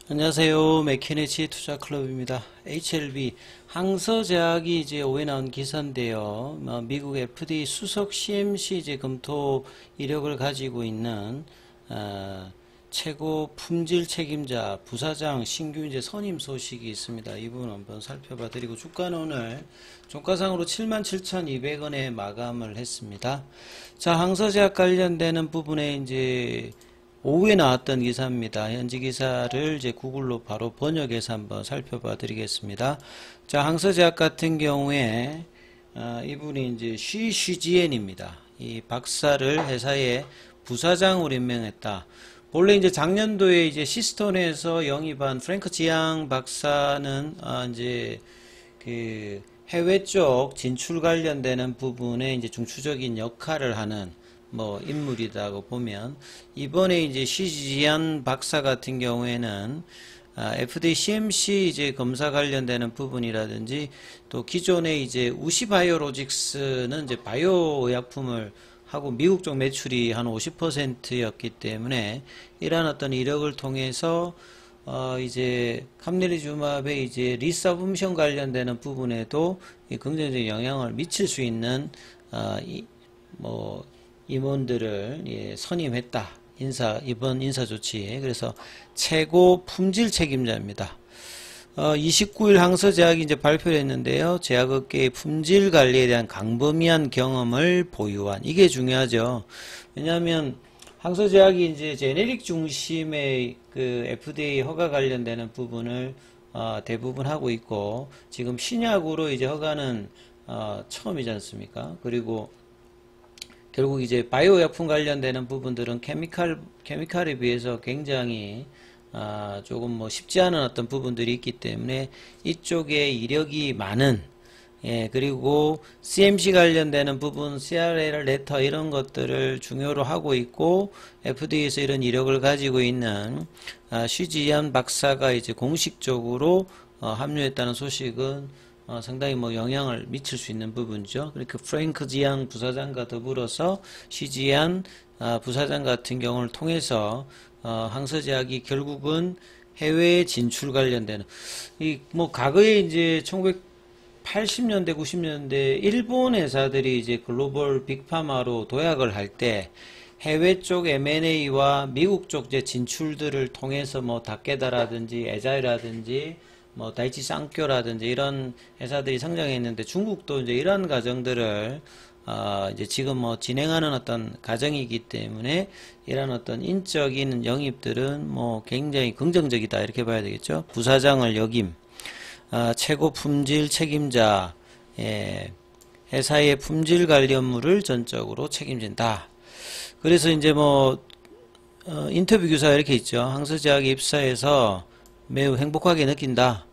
안녕하세요. 맥키네치 투자클럽입니다. HLB 항서제약이 이제 5회 나온 기사인데요. 미국 FDA 수석 CMC 이제 검토 이력을 가지고 있는 최고 품질 책임자 부사장 신규 이제 선임 소식이 있습니다. 이 부분 한번 살펴봐 드리고 주가는 오늘 종가상으로 77,200원에 마감을 했습니다. 자, 항서제약 관련되는 부분에 이제 오후에 나왔던 기사입니다. 현지 기사를 이제 구글로 바로 번역해서 한번 살펴봐 드리겠습니다. 자, 항서제약 같은 경우에 이분이 이제 쉬지엔입니다. 이 박사를 회사의 부사장으로 임명했다. 본래 이제 작년도에 이제 시스톤에서 영입한 프랭크 지앙 박사는 이제 그 해외 쪽 진출 관련되는 부분에 이제 중추적인 역할을 하는 인물이라고 보면, 이번에 이제 쉬지안 박사 같은 경우에는 FDA CMC 이제 검사 관련되는 부분이라든지 또 기존에 이제 우시바이오로직스는 이제 바이오 의약품을 하고 미국 쪽 매출이 한 50%였기 때문에 이러한 어떤 이력을 통해서 이제 감리리주맙의 이제 리서브미션 관련되는 부분에도 긍정적인 영향을 미칠 수 있는 임원들을 선임했다. 이번 인사 조치. 그래서 최고 품질 책임자입니다. 29일 항서제약이 이제 발표를 했는데요. 제약업계의 품질 관리에 대한 광범위한 경험을 보유한, 이게 중요하죠. 왜냐하면 항서제약이 이제 제네릭 중심의 그 FDA 허가 관련되는 부분을 대부분 하고 있고, 지금 신약으로 이제 허가는 처음이지 않습니까? 그리고 결국 이제 바이오 약품 관련되는 부분들은 케미칼에 비해서 굉장히 조금 쉽지 않은 어떤 부분들이 있기 때문에 이쪽에 이력이 많은, 그리고 CMC 관련되는 부분, CRL 레터 이런 것들을 중요로 하고 있고, FDA에서 이런 이력을 가지고 있는 쉬지안 박사가 이제 공식적으로 합류했다는 소식은 상당히 영향을 미칠 수 있는 부분이죠. 그러니까 프랭크 지앙 부사장과 더불어서 쉬지안 부사장 같은 경우를 통해서 항서제약이 결국은 해외 진출 관련되는, 과거에 이제 1980년대 90년대 일본 회사들이 이제 글로벌 빅파마로 도약을 할 때 해외 쪽 M&A와 미국 쪽 이제 진출들을 통해서 다케다라든지 에자이라든지 다이치 쌍쿄라든지 이런 회사들이 성장했는데, 중국도 이제 이런 과정들을 이제 지금 진행하는 어떤 과정이기 때문에 이런 어떤 인적인 영입들은 굉장히 긍정적이다, 이렇게 봐야 되겠죠. 부사장을 역임, 최고 품질 책임자, 회사의 품질 관리 업무를 전적으로 책임진다. 그래서 이제 인터뷰 교사가 이렇게 있죠. 항서제약에 입사해서 매우 행복하게 느낀다.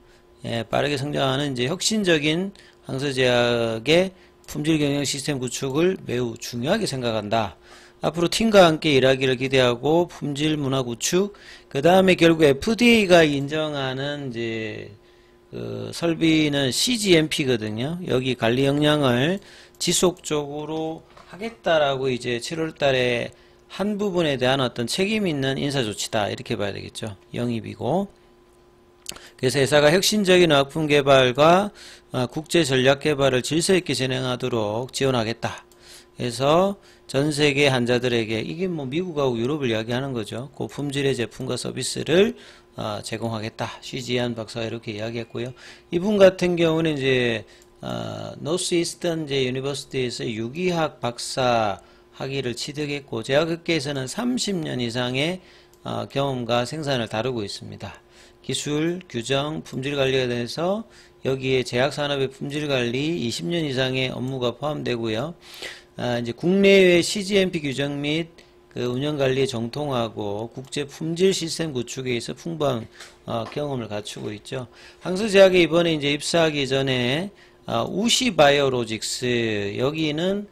빠르게 성장하는 이제 혁신적인 항서제약의 품질 경영 시스템 구축을 매우 중요하게 생각한다. 앞으로 팀과 함께 일하기를 기대하고 품질 문화 구축, 그 다음에 결국 FDA가 인정하는 이제 설비는 CGMP거든요. 여기 관리 역량을 지속적으로 하겠다라고 이제 7월 달에 한 부분에 대한 어떤 책임 있는 인사 조치다, 이렇게 봐야 되겠죠. 영입이고. 그래서 회사가 혁신적인 의약품 개발과 국제 전략 개발을 질서 있게 진행하도록 지원하겠다. 그래서 전 세계 환자들에게, 이게 미국하고 유럽을 이야기하는 거죠. 고품질의 제품과 서비스를 제공하겠다. 쉬지안 박사가 이렇게 이야기했고요. 이분 같은 경우는 이제 노스이스턴 이제 유니버시티에서 유기학 박사 학위를 취득했고, 제약업계에서는 30년 이상의 경험과 생산을 다루고 있습니다. 기술, 규정, 품질 관리에 대해서 여기에 제약산업의 품질 관리 20년 이상의 업무가 포함되고요. 이제 국내외 CGMP 규정 및 그 운영 관리에 정통하고 국제 품질 시스템 구축에 있어 풍부한 경험을 갖추고 있죠. 항서제약에 이번에 이제 입사하기 전에 우시바이오로직스, 여기는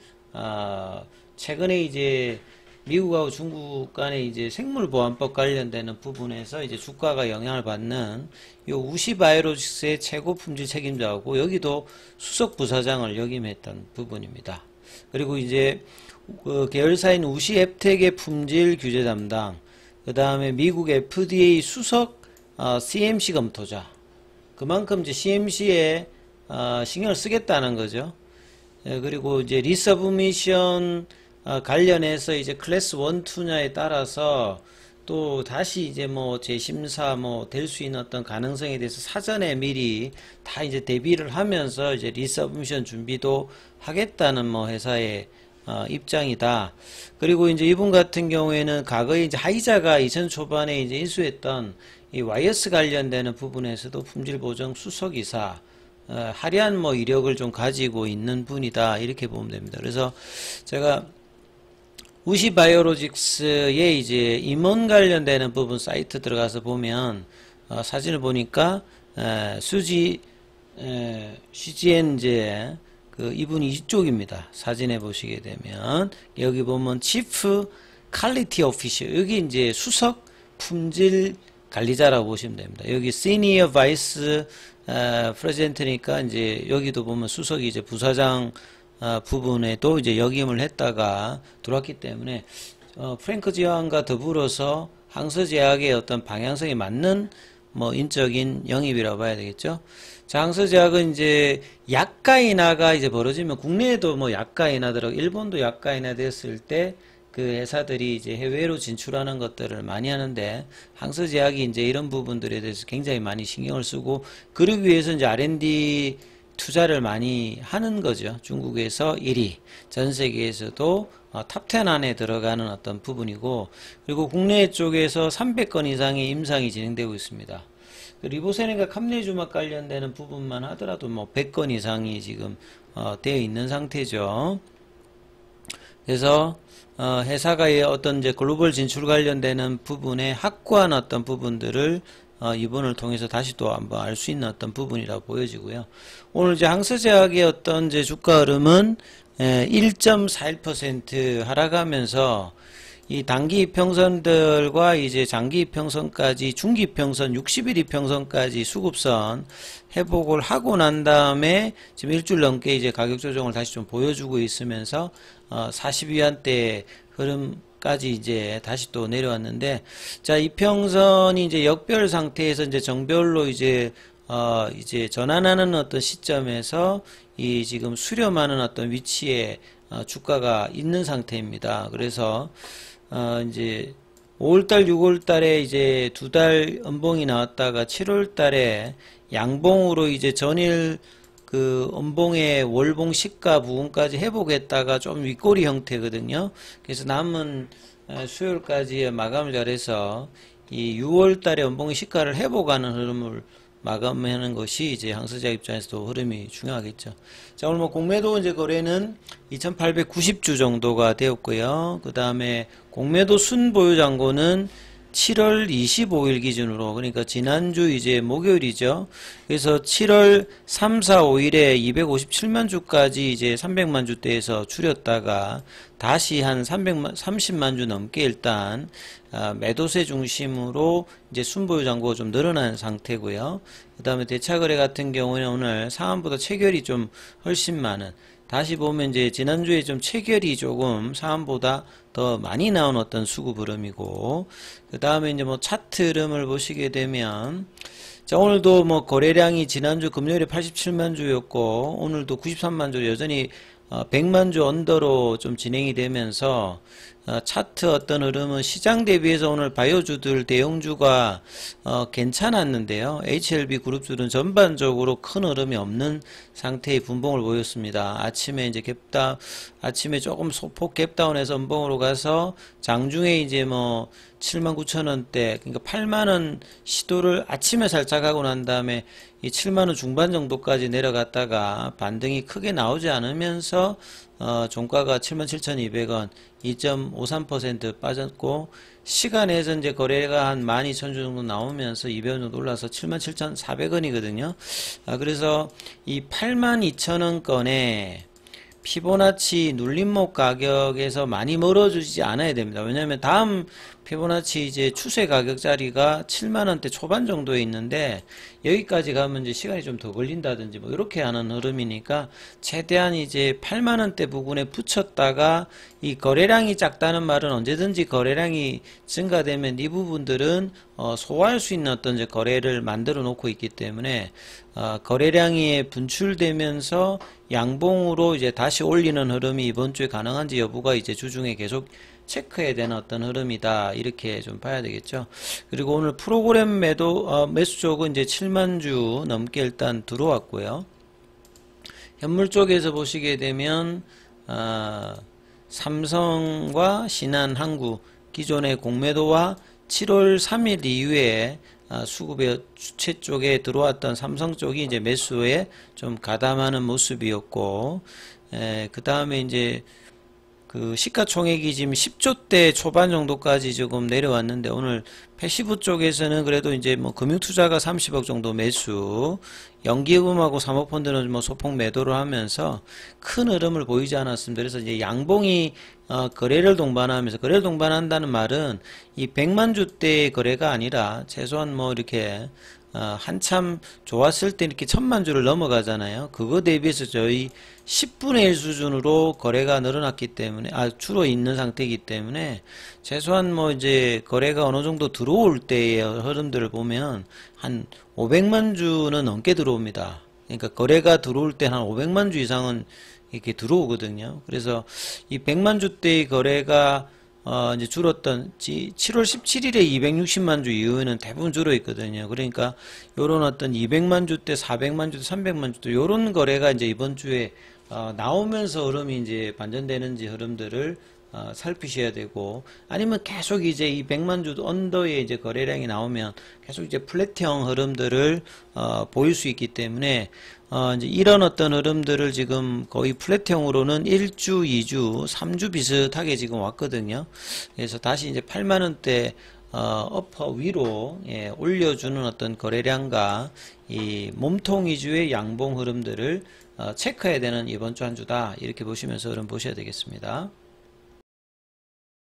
최근에 이제 미국하고 중국 간의 이제 생물보안법 관련되는 부분에서 이제 주가가 영향을 받는 요 우시바이오로직스의 최고 품질 책임자고, 여기도 수석 부사장을 역임했던 부분입니다. 그리고 이제 그 계열사인 우시앱텍의 품질 규제 담당, 그 다음에 미국 FDA 수석 CMC 검토자. 그만큼 이제 CMC에 신경을 쓰겠다는 거죠. 그리고 이제 리서브미션 관련해서 이제 클래스 1, 2냐에 따라서 또 다시 이제 뭐 재심사 뭐 될 수 있는 어떤 가능성에 대해서 사전에 미리 다 이제 대비를 하면서 이제 리서브미션 준비도 하겠다는 뭐 회사의 입장이다. 그리고 이제 이분 같은 경우에는 과거에 이제 하이자가 2000 초반에 이제 인수했던 이 와이어스 관련되는 부분에서도 품질 보정 수석이사 화려한 뭐 이력을 좀 가지고 있는 분이다, 이렇게 보면 됩니다. 그래서 제가 우시바이오로직스의 이제 임원 관련되는 부분 사이트 들어가서 보면 사진을 보니까 CGN제 그 이분이 이쪽입니다. 사진에 보시게 되면 여기 보면 치프 퀄리티 오피셜, 여기 이제 수석 품질 관리자라고 보시면 됩니다. 여기 시니어 바이스 프레젠트니까 이제 여기도 보면 수석이 이제 부사장 부분에도 이제 역임을 했다가 들어왔기 때문에 프랭크 지왕과 더불어서 항서제약의 어떤 방향성에 맞는 뭐 인적인 영입이라고 봐야 되겠죠. 자, 항서제약은 이제 약가 인하가 이제 벌어지면 국내에도 뭐 약가 인하더라고, 일본도 약가 인하 됐을 때 그 회사들이 이제 해외로 진출하는 것들을 많이 하는데, 항서제약이 이제 이런 부분들에 대해서 굉장히 많이 신경을 쓰고, 그러기 위해서 이제 R&D 투자를 많이 하는 거죠. 중국에서 1위, 전 세계에서도 탑10 안에 들어가는 어떤 부분이고, 그리고 국내 쪽에서 300건 이상의 임상이 진행되고 있습니다. 리보세넨과 캄네주막 관련되는 부분만 하더라도 뭐 100건 이상이 지금 되어 있는 상태죠. 그래서 회사가의 어떤 이제 글로벌 진출 관련되는 부분에 확고한 어떤 부분들을 이번을 통해서 다시 또 한번 알 수 있는 어떤 부분이라고 보여지고요. 오늘 이제 항서제약의 어떤 이제 주가 흐름은 1.41% 하락하면서 이 단기 이평선들과 이제 장기 이평선까지, 중기 이평선, 60일 이평선까지 수급선 회복을 하고 난 다음에 지금 일주일 넘게 이제 가격 조정을 다시 좀 보여주고 있으면서 42원대 흐름까지 이제 다시 또 내려왔는데, 자, 이평선이 이제 역별 상태에서 이제 정별로 이제 전환하는 어떤 시점에서 이 지금 수렴하는 어떤 위치에 주가가 있는 상태입니다. 그래서 이제 5월달, 6월달에 이제 2달 음봉이 나왔다가 7월달에 양봉으로 이제 전일 그 음봉의 월봉 시가 부분까지 회복했다가 좀 윗꼬리 형태거든요. 그래서 남은 수요일까지 마감을 잘해서 이 6월달에 음봉의 시가를 회복하는 흐름을 마감하는 것이 이제 항서제약 입장에서도 흐름이 중요하겠죠. 자, 오늘 뭐 공매도 이제 거래는 2890주 정도가 되었고요. 그 다음에 공매도 순보유 잔고는 7월 25일 기준으로, 그러니까 지난주 이제 목요일이죠. 그래서 7월 3, 4, 5일에 257만 주까지 이제 300만 주대에서 줄였다가 다시 한 30만 주 넘게 일단 매도세 중심으로 이제 순보유 잔고가 좀 늘어난 상태고요. 그 다음에 대차거래 같은 경우는 오늘 상한보다 체결이 좀 훨씬 많은, 다시 보면 이제 지난주에 좀 체결이 조금 상한보다 더 많이 나온 어떤 수급 흐름이고, 그 다음에 이제 뭐 차트 흐름을 보시게 되면, 자, 오늘도 뭐 거래량이 지난주 금요일에 87만 주였고, 오늘도 93만 주, 여전히 100만 주 언더로 좀 진행이 되면서 차트 어떤 흐름은 시장 대비해서 오늘 바이오주들 대형주가 괜찮았는데요. HLB 그룹주는 전반적으로 큰 흐름이 없는 상태의 분봉을 보였습니다. 아침에 이제 아침에 조금 소폭 갭다운해서 음봉으로 가서 장중에 이제 뭐 79,000원대, 그러니까 8만원 시도를 아침에 살짝 하고 난 다음에 이 7만원 중반 정도까지 내려갔다가 반등이 크게 나오지 않으면서 종가가 77,200원, 2.53% 빠졌고, 시간에서 이제 거래가 한 12,000주 정도 나오면서 200원 정도 올라서 77,400원이거든요. 그래서 이 82,000원권에 피보나치 눌림목 가격에서 많이 멀어지지 않아야 됩니다. 왜냐하면 다음 피보나치 이제 추세 가격 자리가 7만원대 초반 정도에 있는데, 여기까지 가면 이제 시간이 좀 더 걸린다든지 뭐 이렇게 하는 흐름이니까 최대한 이제 8만원대 부근에 붙였다가, 이 거래량이 작다는 말은 언제든지 거래량이 증가되면 이 부분들은 소화할 수 있는 어떤 이제 거래를 만들어 놓고 있기 때문에, 거래량이 분출되면서 양봉으로 이제 다시 올리는 흐름이 이번 주에 가능한지 여부가 이제 주중에 계속 체크해야 되는 어떤 흐름이다, 이렇게 좀 봐야 되겠죠. 그리고 오늘 프로그램 매수 쪽은 이제 7만 주 넘게 일단 들어왔고요. 현물 쪽에서 보시게 되면 삼성과 신한항구 기존의 공매도와 7월 3일 이후에 수급의 주체 쪽에 들어왔던 삼성 쪽이 이제 매수에 좀 가담하는 모습이었고, 그 다음에 이제 그 시가총액이 지금 10조대 초반 정도까지 조금 내려왔는데, 오늘 패시브 쪽에서는 그래도 이제 뭐 금융투자가 30억 정도 매수, 연기금하고 사모펀드는 뭐 소폭 매도를 하면서 큰 흐름을 보이지 않았습니다. 그래서 이제 양봉이 거래를 동반하면서, 거래를 동반한다는 말은 이 100만 주대의 거래가 아니라 최소한 뭐 이렇게 한참 좋았을 때 이렇게 1000만 주를 넘어가잖아요. 그거 대비해서 저희 10분의 1 수준으로 거래가 늘어났기 때문에, 줄어 있는 상태이기 때문에, 최소한 뭐 이제 거래가 어느 정도 들어올 때의 흐름들을 보면 한 500만 주는 넘게 들어옵니다. 그러니까 거래가 들어올 때 한 500만 주 이상은 이렇게 들어오거든요. 그래서 이 100만 주대의 거래가 이제 줄었던 7월 17일에 260만 주 이후에는 대부분 줄어 있거든요. 그러니까 요런 어떤 200만 주대, 400만 주대, 300만 주대 요런 거래가 이제 이번 주에 나오면서 흐름이 이제 반전되는지 흐름들을 살피셔야 되고, 아니면 계속 이제 이 100만 주 언더의 이제 거래량이 나오면 계속 이제 플랫형 흐름들을 보일 수 있기 때문에, 이제 이런 어떤 흐름들을 지금 거의 플랫형으로는 1주, 2주, 3주 비슷하게 지금 왔거든요. 그래서 다시 이제 8만원대 어퍼 위로 올려주는 어떤 거래량과 이 몸통 위주의 양봉 흐름들을 체크해야 되는 이번 주 한 주다, 이렇게 보시면서 흐름 보셔야 되겠습니다.